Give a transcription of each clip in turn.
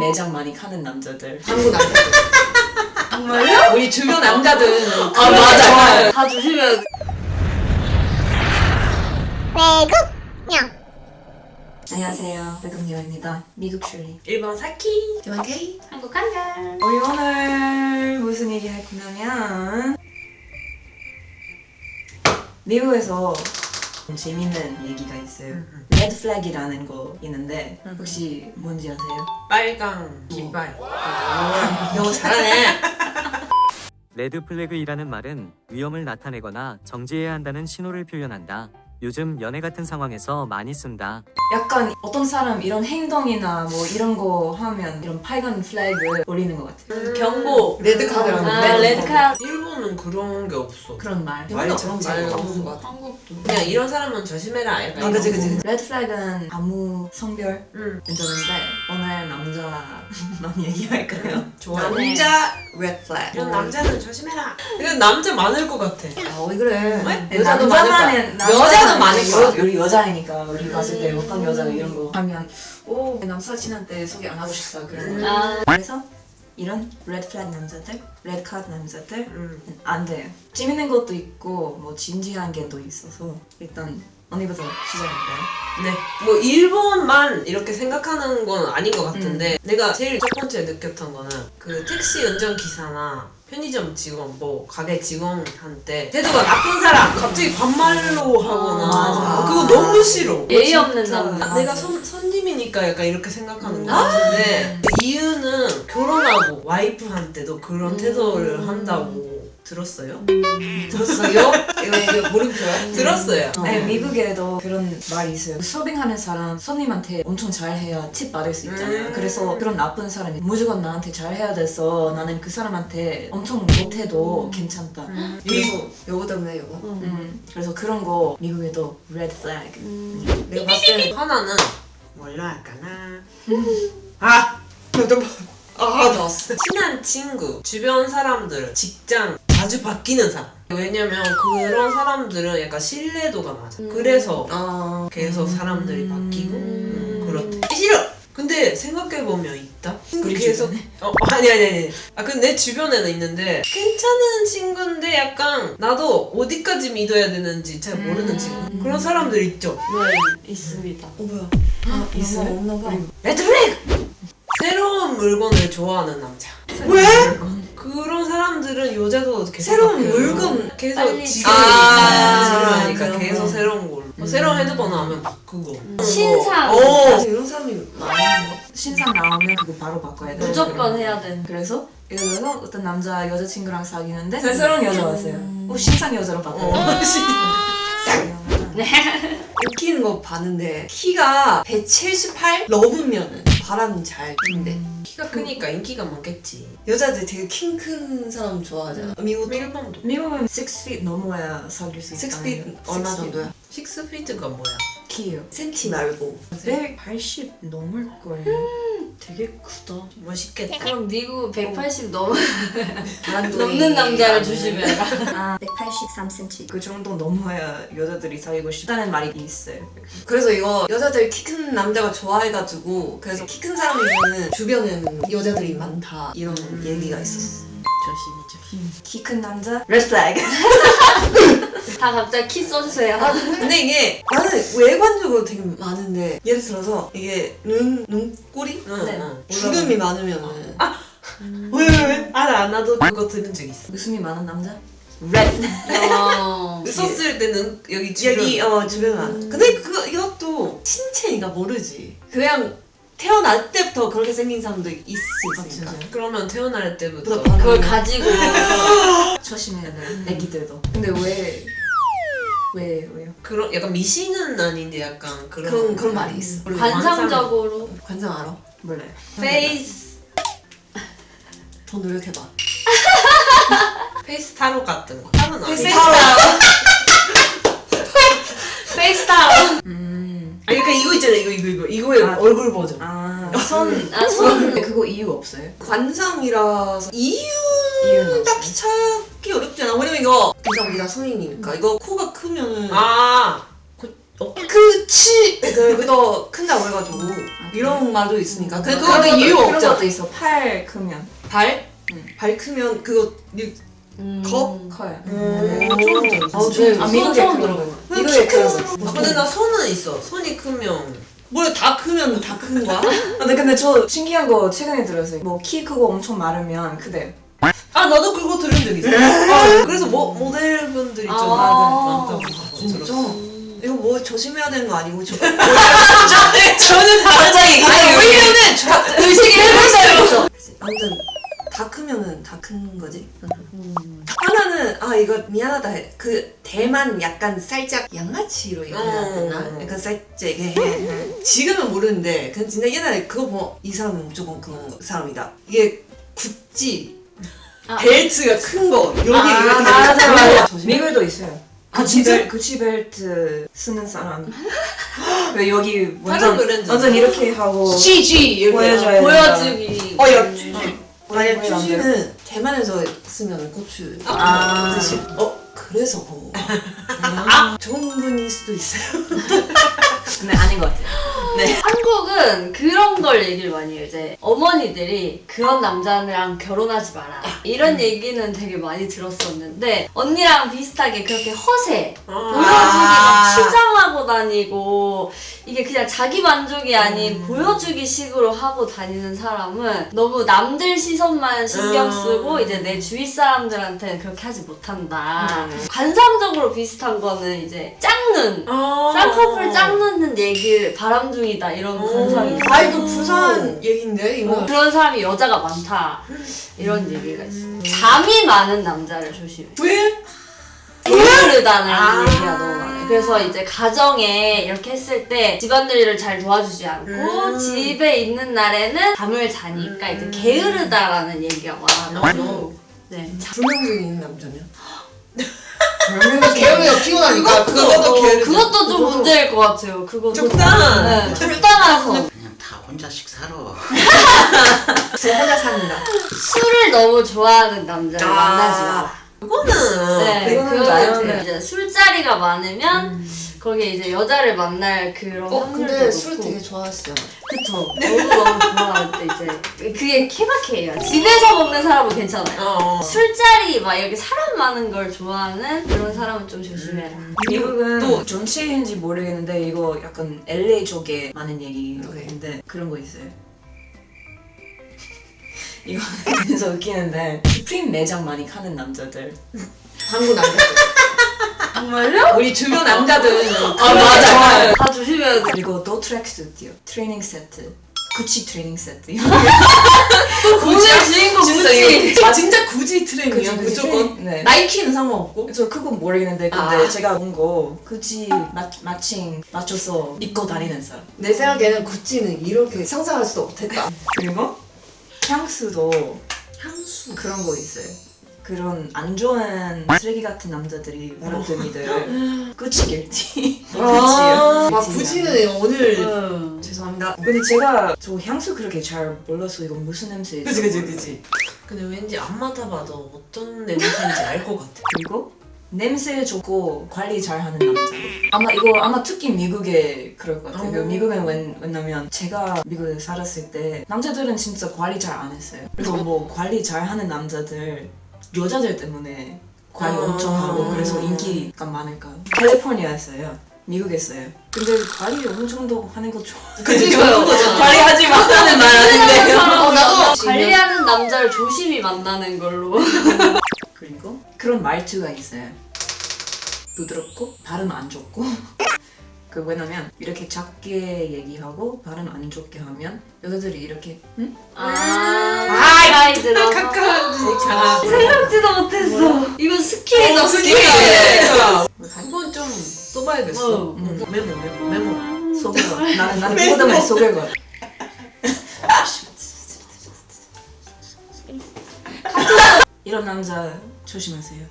매장 많이 가는 남자들. 한국 남자들. 정말요? 우리 주변 남자들은 아 맞아. 다 조심해야 안녕하세요. 백금녀입니다. 미국 슐리. 일본 사키. 대만 K. 한국 한gar. 우리 오늘 무슨 얘기 할 거냐면 미국에서 재밌는 얘기가 있어요. 레드 플래그라는 거 있는데 혹시 뭔지 아세요? 빨강 깃발. 영어 잘하네. 레드 플래그이라는 말은 위험을 나타내거나 정지해야 한다는 신호를 표현한다. 요즘 연애 같은 상황에서 많이 쓴다. 약간 어떤 사람 이런 행동이나 뭐 이런 거 하면 이런 빨간 플래그 올리는 것 같아요. 경고. 레드 카드라는 아, 레드 카드. 일본은 그런 게 없어. 그런 말. 말이 그런 말 말 없는 없는 것 것 같아. 한국도. 그냥 이런 사람은 조심해라. 약간 아, 그치, 이런 그치, 거. 레드 플래그는 아무 성별 응. 괜찮은데 오늘 남자만 얘기할까요? 좋아. 남자 레드 플래그. 이런 남자는 조심해라. 이건 남자 많을 것 같아. 아, 왜 그래? 네? 여자도 많을 거야. 여자도 많을 거야. 우리 여자이니까 우리 봤을 때 어떤 여자가 이런 거 하면 오 남사친한테 소개 안 하고 싶다 그런 거. 아. 그래서 이런 레드 플래그 남자들, 레드 카드 남자들 안 돼요. 재밌는 것도 있고 뭐 진지한 게 또 있어서 일단 언니부터 시작할까요? 네. 뭐 일본만 이렇게 생각하는 건 아닌 것 같은데 내가 제일 첫 번째 느꼈던 거는 그 택시 운전기사나 편의점 직원, 뭐 가게 직원한테 태도가 나쁜 사람 갑자기 반말로 하거나 맞아. 그거 너무 싫어. 예의 없는 진짜. 남자. 내가 손님이니까 약간 이렇게 생각하는 거 같은데 이유는 결혼하고 와이프한테도 그런 태도를 한다고 들었어요? 들었어요? 이거 모르겠어요? 들었어요. 아니 미국에도 그런 말이 있어요. 서빙하는 사람 손님한테 엄청 잘해야 팁 받을 수 있잖아요. 그래서 그런 나쁜 사람이 무조건 나한테 잘해야 돼서 나는 그 사람한테 엄청 못해도 괜찮다. 그래서 요거 때문에 요거. 그래서 그런 거 미국에도 레드 플래그. 내가 봤을 때는 하나는 뭘로 할까나 넣었어. 친한 친구, 주변 사람들, 직장 자주 바뀌는 사람. 왜냐면 그런 사람들은 약간 신뢰도가 맞아. 그래서 계속 사람들이 바뀌고 그렇대. 싫어! 근데 생각해보면 있다? 우리 계속 주변에? 아니. 근데 내 주변에는 있는데 괜찮은 친구인데 약간 나도 어디까지 믿어야 되는지 잘 모르는 친구. 그런 사람들 있죠? 네 있습니다. 뭐야? 있어요? 없나 봐. 레드 플래그! 새로운 물건을 좋아하는 남자. 왜? 그런 사람들은 여자도 계속 새로운 바뀌어요. 물건 계속 빨리 지루하니까 그런 계속 거. 새로운 걸 새로운 핸드폰 나오면 바꾸고 신상. 이런 사람이 많은 거. 신상 나오면 그거 바로 바꿔야 돼. 무조건 해야 되는. 그래서 예를 들어서 어떤 남자 여자친구랑 사귀는데 새로운 여자 왔어요. 신상 여자로 바꿔요. 웃기는 거 봤는데 키가 178 넘으면 바람 잘 핀대. 키가 크니까 인기가 많겠지. 여자들 되게 키 큰 사람 좋아하잖아. 미국도 일본도 미국은 6feet 넘어야 사귈 수 있다. 6feet 얼마 정도야? 6피트가 뭐야? 키예요. 센티 말고. 180 넘을 거예요. 되게 크다. 멋있겠다. 그럼 미국 180 넘 바람둥이 넘는 남자를 조심해라. 아, 183cm. 그 정도 넘어야 여자들이 사귀고 싶다는 말이 있어요. 그래서 이거 여자들 키 큰 남자가 좋아해가지고 그래서 키 큰 사람이면 주변에는 여자들이 많다 이런 얘기가 있었어. 조심이죠. 키 큰 남자 레드 플래그. 다 각자 키 써주세요. 근데 이게 나는 외관적으로 되게 많은데 예를 들어서 이게 눈꼬리? 응. 주름이 많으면은 왜? 나도 그거 들은 적 있어. 웃음이 많은 남자 레드. 웃었을 때는 여기 주변. 여기 주변 많아. 근데 이것도 신체니까 모르지. 그냥 태어날 때부터 그렇게 생긴 사람도 있을 수 있으니까. 그러면 태어날 때부터 그걸 가지고 조심해야 돼. 애기들도. 근데 왜요? 그런 약간 미신은 아닌데 약간 그런 그런 말이 있어. 관상적으로 관상 알아? 몰라요. 페이스 더 노력해봐. 페이스 타로 같은 거. 타로는 아니지. 페이스타운. 그러니까 이거 있잖아. 이거의 얼굴 버전. 손. 그거 이유 없어요? 관상이라서 이유는 이유는 딱히 찾기 어렵지 않아. 왜냐면 이거 우리가 성인이니까 이거 코가 크면은 아 그치. 그거 큰다고 해가지고 이런 말도 있으니까. 근데 그런 그거는 이유 그런 없잖아. 것도 있어. 팔 크면 발? 응. 발 크면 그거 컵? 커요. 처음 들었어. 네. 아, 미국에 처음 그런 들어봐요. 거. 근데 미국에 키 큰 그런 거 사람. 있어. 근데 나 손은 있어. 손이 크면 뭘 다 크면 다 큰 거야? 근데 저 신기한 거 최근에 들었어요. 뭐 키 크고 엄청 마르면 그대. 아 나도 그거 들은 적 있어. 그래서 모델분들이 좀 많다고 진짜? 이거 뭐 조심해야 되는 거 아니고 저는 갑자기 아니 왜냐면 의식이 해봤어요. 아무튼 다 크면은 다 큰 거지. 하나는 아 이거 미안하다. 그 대만 약간 살짝 양아치로 얘기해야 되나? 약간 살짝 이게 지금은 모르는데 그 진짜 옛날에 그거 보면 이 사람은 무조건 그런 사람이다. 이게 구찌 벨트가 큰 거 여기 이렇게 맞아. 조심해. 미국에도 있어요. 구찌 벨트 쓰는 사람. 왜 여기 다른 브랜드. 완전 이렇게 하고 GG 이렇게 보여줘야 보여주기. 야 GG. 만약 보여주면 안 GG는 대만에서 쓰면 고추 뜻이. 그래서 좋은 분일 수도 있어요. 근데 아닌 것 같아요. 한국은 그런 걸 얘기를 많이 해요. 이제 어머니들이 그런 남자랑 결혼하지 마라. 이런 얘기는 되게 많이 들었었는데 언니랑 비슷하게 그렇게 허세, 보여주기 막 치장하고 다니고 이게 그냥 자기 만족이 아닌 보여주기 식으로 하고 다니는 사람은 너무 남들 시선만 신경 쓰고 이제 내 주위 사람들한테는 그렇게 하지 못한다. 관상적으로 비슷한 거는 이제 짝눈. 쌍꺼풀 짝놓는 얘기를 바람둥이다 이런 관상이 있어요. 아 이거 부산 얘긴데 이거. 그런 사람이 여자가 많다 이런 얘기가 있어요. 잠이 많은 남자를 조심해. 왜? 게으르다는 얘기가 너무 많아요. 그래서 이제 가정에 이렇게 했을 때 집안일을 잘 도와주지 않고 집에 있는 날에는 잠을 자니까 이제 게으르다라는 얘기가 많아요. 네. 불명증이 있는 남자면? 게으르가 피곤하니까 그것도 게으르. 그것도 좀 문제일 것 같아요. 그거 적당한. 네, 적당한 선. 그냥 다 혼자씩 살아. 저 혼자 삽니다. 술을 너무 좋아하는 남자를 만나지 마라. 그거는 네, 그거는 나요. 그거는 이제 술자리가 많으면 거기에 이제 여자를 만날 그런 확률도 근데 높고. 술 되게 좋아했어요. 그쵸. 너무 좋아할 때 이제 그게 케바케예요. 집에서 먹는 사람은 괜찮아요. 술자리 막 이렇게 사람 많은 걸 좋아하는 그런 사람은 좀 조심해라. 미국은 또 전체인지 모르겠는데 이거 약간 LA 쪽에 많은 얘기인데 그런 거 있어요. 이거 그래서 웃기는데 슈프림 매장 많이 가는 남자들. 한국 남자들. 정말요? 우리 주변 남자들. 맞아. 다 조심해야 돼. 그리고 또 트랙수트요. 트레이닝 세트. 구찌 트레이닝 세트. 오늘 주인공 진짜 구찌. 이거 진짜 굳이 트레이닝이야 그치, 무조건. 트레이닝. 네. 나이키는 상관없고. 저 그건 모르겠는데 근데 제가 본 거 구찌 마칭 맞춰서 입고 다니는 사람. 내 생각에는 구찌는 이렇게 상상할 수도 못했다. 그리고 향수도 향수. 그런 거 있어요. 그런 안 좋은 쓰레기 같은 남자들이 바람둥이들 구찌 길티. 아, 구찌요. 구찌는 오늘 죄송합니다. 근데 제가 저 향수 그렇게 잘 몰라서 이거 무슨 냄새인지. 그치. 근데 왠지 안 맡아봐도 어떤 냄새인지 알 것 같아. 그리고 냄새 좋고 관리 잘하는 남자. 아마 특히 미국에 그럴 것 같아요. 미국은 왜냐면 제가 미국에 살았을 때 남자들은 진짜 관리 잘 안 했어요. 그래서 뭐 관리 잘하는 남자들 여자들 때문에 관리 엄청 하고 그래서 인기가 많을까. 캘리포니아였어요. 미국에서요. 근데 관리 어느 정도 하는 거 좋아. 그니까요. 관리하지 마라는 말 아닌데요. 나도 관리하는 남자를 조심히 만나는 걸로. 그리고 그런 말투가 있어요. 부드럽고 발음 안 좋고. 그 왜냐면 이렇게 작게 얘기하고 발음 안 좋게 하면 여자들이 이렇게 응? 가까이 들어서. 생각지도 못했어. 이건 스킬이다, 스킬. 한번 좀 써봐야겠어. 메모. 속을 거. 나는 그거다만 속을 거. 이런 남자 조심하세요.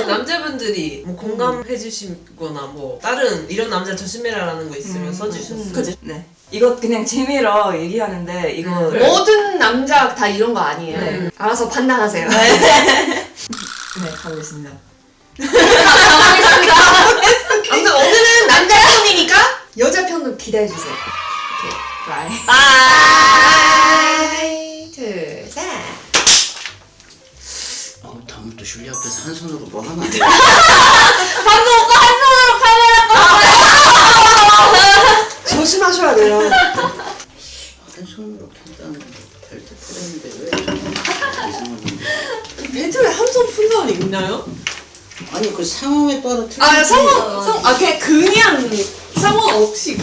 남자분들이 뭐 공감해 주시거나 뭐 다른 이런 남자 조심해라라는 거 있으면 써주셨어요. 그지? 네. 이거 그냥 재미로 얘기하는데 이거 모든 남자 다 이런 거 아니에요. 네. 알아서 판단하세요. 네 가보겠습니다. 아무튼 오늘은 남자 편이니까 여자 편도 기대해 주세요. 바이. 바이. 둘, 셋. 다음부터 슐리 앞에서 한 손으로 뭐 하면 안 돼. 방금 오빠 한 손으로 카메라 조심하셔야 돼요. 한 손으로 푼다는 벨트 풀었는데 왜 이상한 건데. 벨트에 한 손 푼다는 있나요? 아니 그 상황에 따라 틀린 그냥 상관없이.